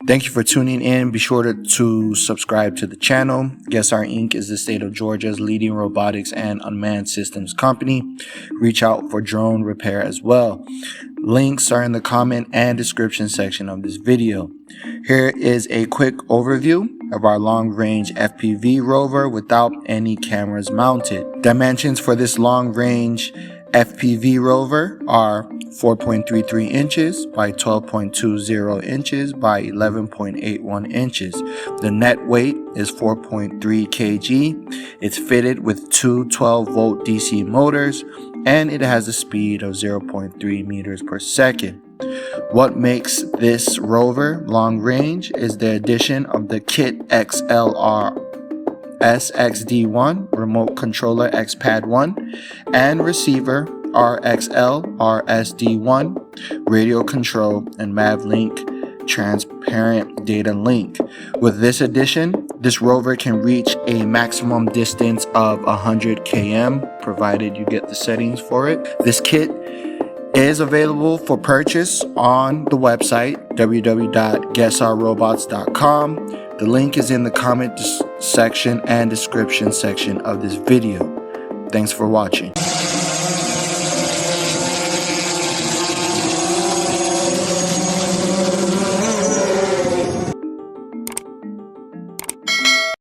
Thank you for tuning in. Be sure to subscribe to the channel. GESAR Inc. is the state of Georgia's leading robotics and unmanned systems company. Reach out for drone repair as well. Links are in the comment and description section of this video. Here is a quick overview of our long-range Fpv Rover without any cameras mounted. Dimensions for this long-range Fpv Rover are 4.33 inches by 12.20 inches by 11.81 inches. The net weight is 4.3 kg. It's fitted with two 12-volt DC motors, and it has a speed of 0.3 meters per second. What makes this rover long range is the addition of the Kit XLR SXD1, Remote Controller XPad1, and Receiver RXL RSD1, Radio Control, and MAVLink Transparent Data Link. With this addition, this rover can reach a maximum distance of 100 km, provided you get the settings for it. This kit is available for purchase on the website www.gesarrobots.com. The link is in the comment section and description section of this video. Thanks for watching.